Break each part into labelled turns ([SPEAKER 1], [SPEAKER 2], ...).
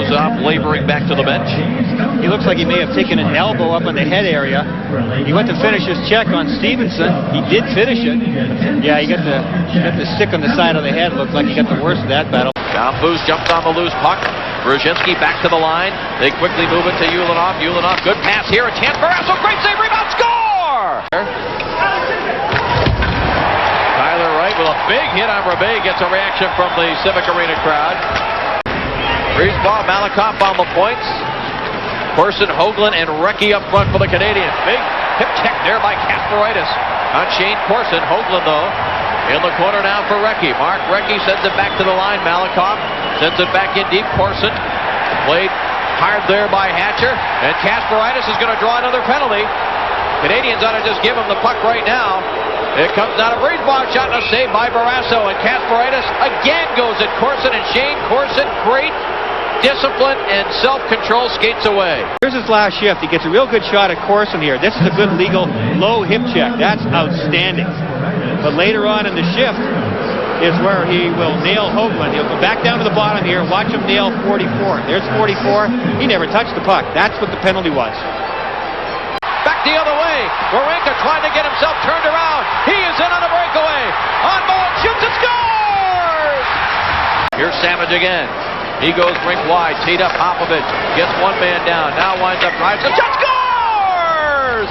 [SPEAKER 1] Morozov laboring back to the bench.
[SPEAKER 2] He looks like he may have taken an elbow up on the head area. He went to finish his check on Stevenson. He did finish it. Yeah, he got the stick on the side of the head. Looked like he got the worst of that battle.
[SPEAKER 1] John Booth jumps on the loose puck. Brzezinski back to the line. They quickly move it to Ulanov. Ulanov, good pass here. A chance for Rasso. Great save, rebound, score! Tyler Wright with a big hit on Rebay gets a reaction from the Civic Arena crowd. Brisebois, Malakoff on the points. Corson, Hoagland, and Recchi up front for the Canadiens. Big hip check there by Kasparaitis on Shane Corson. Hoagland, though, in the corner now for Recchi. Mark Recchi sends it back to the line. Malakoff sends it back in deep. Corson played hard there by Hatcher. And Kasparaitis is going to draw another penalty. Canadiens ought to just give him the puck right now. It comes down a Brisebois shot and a save by Barrasso. And Kasparaitis again goes at Corson. And Shane Corson, great discipline and self-control, skates away.
[SPEAKER 2] Here's his last shift. He gets a real good shot at Corson here. This is a good legal low hip check. That's outstanding. But later on in the shift is where he will nail Hoagland. He'll go back down to the bottom here. Watch him nail 44. There's 44. He never touched the puck. That's what the penalty was.
[SPEAKER 1] Back the other way. Warenka trying to get himself turned around. He is in on a breakaway. On ball, shoots and scores! Here's Savage again. He goes rink wide, teed up Popovich, gets one man down, now winds up drives, and shot, scores!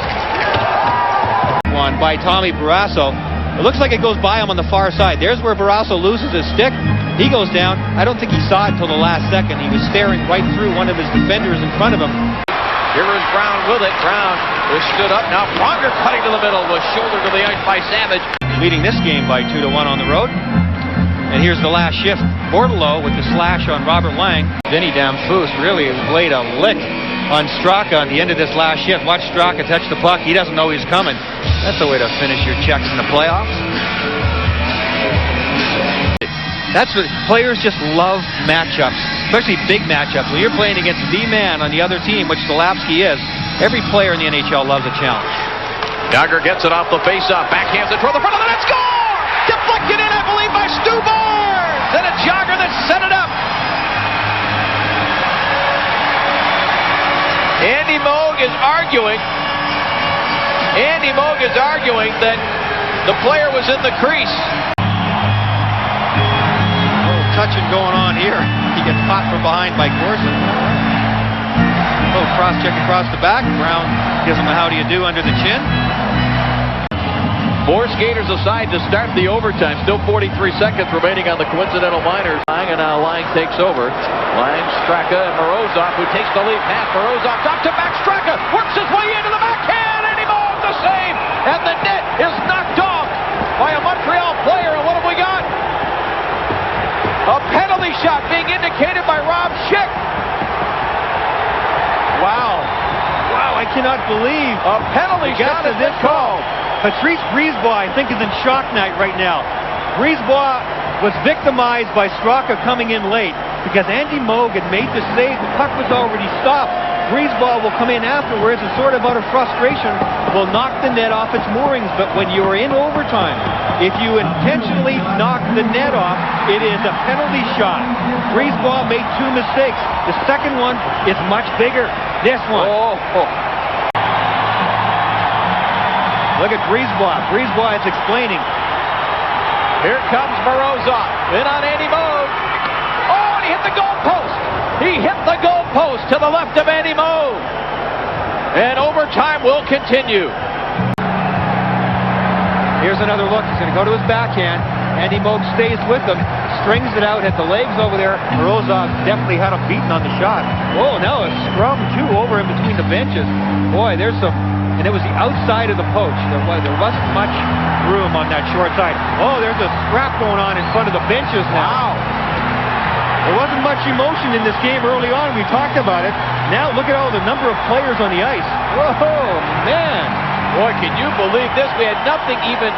[SPEAKER 2] One by Tommy Barrasso. It looks like it goes by him on the far side. There's where Barrasso loses his stick. He goes down. I don't think he saw it until the last second. He was staring right through one of his defenders in front of him.
[SPEAKER 1] Here is Brown with it. Brown is stood up. Now Pronger cutting to the middle with shoulder to the ice by Savage.
[SPEAKER 2] Leading this game by 2-1 on the road. And here's the last shift. Bordelot with the slash on Robert Lang. Vinny Damphus really laid a lick on Straka on the end of this last shift. Watch Straka touch the puck. He doesn't know he's coming. That's the way to finish your checks in the playoffs. That's what players just love, matchups, especially big matchups. When you're playing against the man on the other team, which Slafsky is, every player in the NHL loves a challenge.
[SPEAKER 1] Dagger gets it off the faceoff, backhands it toward the front of the net, score! Deflected in, I believe, by Stu Barnes! And a jogger that set it up. Andy Moog is arguing that the player was in the crease.
[SPEAKER 2] A little touching going on here. He gets caught from behind by Corson. A little cross check across the back. Brown gives him a how do you do under the chin.
[SPEAKER 1] 4 skaters aside to start the overtime. Still 43 seconds remaining on the coincidental minors. And now Lang takes over. Lang, Straka, and Morozov, who takes the lead. Pass Morozov, top to back. Straka works his way into the backhand, and he moves the save. And the net is knocked off by a Montreal player. And what have we got? A penalty shot being indicated by Rob Schick.
[SPEAKER 2] Wow, I cannot believe
[SPEAKER 1] a penalty shot is this call.
[SPEAKER 2] Patrice Brisebois, I think, is in shock night right now. Brisebois was victimized by Straka coming in late because Andy Moog had made the save. The puck was already stopped. Brisebois will come in afterwards and sort of out of frustration will knock the net off its moorings. But when you're in overtime, if you intentionally knock the net off, it is a penalty shot. Brisebois made 2 mistakes. The second one is much bigger. This one. Look at Brisebois. Brisebois is explaining.
[SPEAKER 1] Here comes Morozov. In on Andy Moog. Oh, and he hit the goal post. He hit the goal post to the left of Andy Moog. And overtime will continue.
[SPEAKER 2] Here's another look. He's going to go to his backhand. Andy Moog stays with him. Strings it out, hit the legs over there. Morozov definitely had him beaten on the shot. Oh, now a scrum, too, over in between the benches. Boy, there's some... And it was the outside of the poach. There wasn't much room on that short side. Oh, there's a scrap going on in front of the benches now. Wow. There wasn't much emotion in this game early on. We talked about it. Now look at all the number of players on the ice. Whoa, man.
[SPEAKER 1] Boy, can you believe this? We had nothing even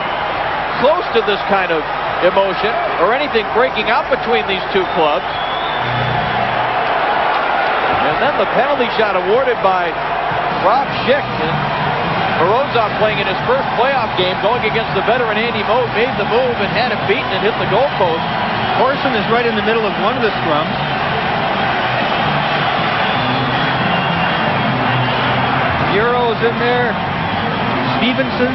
[SPEAKER 1] close to this kind of emotion or anything breaking out between these two clubs. And then the penalty shot awarded by Rob Schick. Morozov playing in his first playoff game, going against the veteran Andy Moog, made the move and had him beaten and hit the goalpost.
[SPEAKER 2] Corson is right in the middle of one of the scrums. was in there. Stevenson.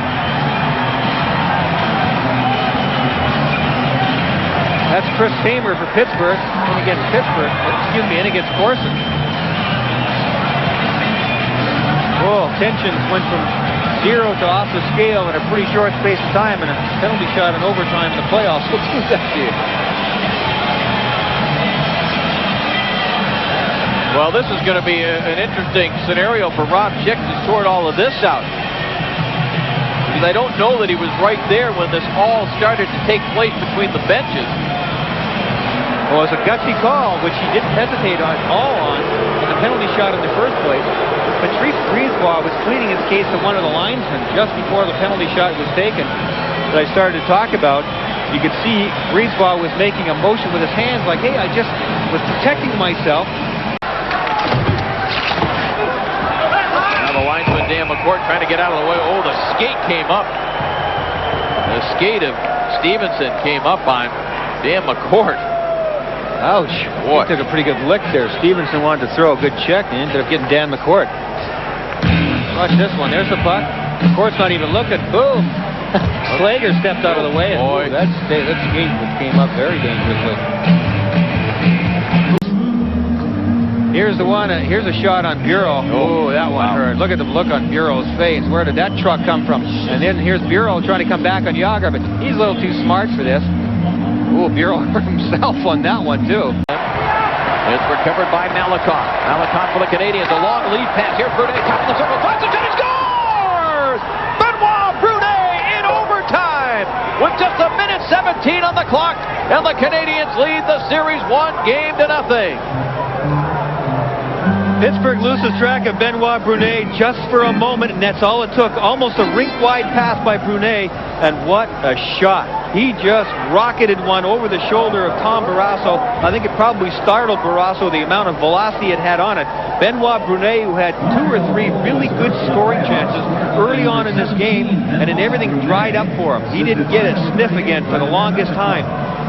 [SPEAKER 2] That's Chris Hamer for Pittsburgh. In against Pittsburgh. Excuse me, in against Corson. Oh, tensions went from 0 to off the scale in a pretty short space of time, and a penalty shot in overtime in the playoffs will do that to you.
[SPEAKER 1] Well, this is going to be an interesting scenario for Rob Chick to sort all of this out. Because I don't know that he was right there when this all started to take place between the benches.
[SPEAKER 2] Well, it was a gutsy call, which he didn't hesitate on the penalty shot in the first place. Patrice Brisebois was pleading his case to one of the linesmen just before the penalty shot was taken that I started to talk about. You could see Brisebois was making a motion with his hands like, hey, I just was protecting myself.
[SPEAKER 1] Now the linesman, Dan McCourt, trying to get out of the way. Oh, the skate came up. The skate of Stevenson came up on Dan McCourt.
[SPEAKER 2] Ouch. Boy. He took a pretty good lick there. Stevenson wanted to throw a good check and ended up getting Dan McCourt. Watch this one. There's the puck. McCourt's not even looking. Boom. Slager stepped out of the way. And
[SPEAKER 1] boy,
[SPEAKER 2] that skate came up very dangerously. Here's the one. Here's a shot on Bureau. Oh, that one hurt. Look at the look on Bureau's face. Where did that truck come from? And then here's Bureau trying to come back on Yager, but he's a little too smart for this. Oh, Bureau hurt himself on that one, too.
[SPEAKER 1] It's recovered by Malakoff. Malakoff for the Canadiens. A long lead pass. Here's Brunet, top of the circle. Finds it, and he scores! Benoit Brunet in overtime with just 1:17 on the clock, and the Canadiens lead the series 1-0.
[SPEAKER 2] Pittsburgh loses track of Benoit Brunet just for a moment, and that's all it took. Almost a rink-wide pass by Brunet, and what a shot. He just rocketed one over the shoulder of Tom Barrasso. I think it probably startled Barrasso, the amount of velocity it had on it. Benoit Brunet, who had 2 or 3 really good scoring chances early on in this game, and then everything dried up for him. He didn't get a sniff again for the longest time.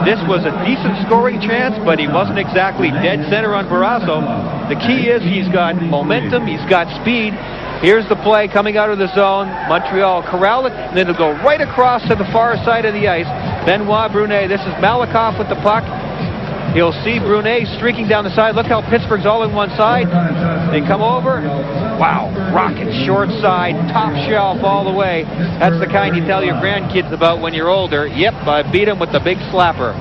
[SPEAKER 2] This was a decent scoring chance, but he wasn't exactly dead center on Barrasso. The key is he's got momentum, he's got speed. Here's the play coming out of the zone. Montreal corral it, and then it'll go right across to the far side of the ice. Benoit Brunet, this is Malakoff with the puck. He'll see Brunet streaking down the side. Look how Pittsburgh's all in one side. They come over. Wow, rocket, short side, top shelf all the way. That's the kind you tell your grandkids about when you're older. Yep, I beat him with the big slapper.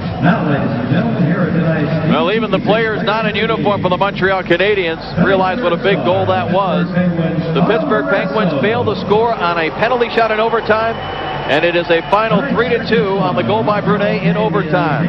[SPEAKER 1] Well, even the players not in uniform for the Montreal Canadiens realize what a big goal that was. The Pittsburgh Penguins failed to score on a penalty shot in overtime, and it is a final 3-2 on the goal by Brunet in overtime.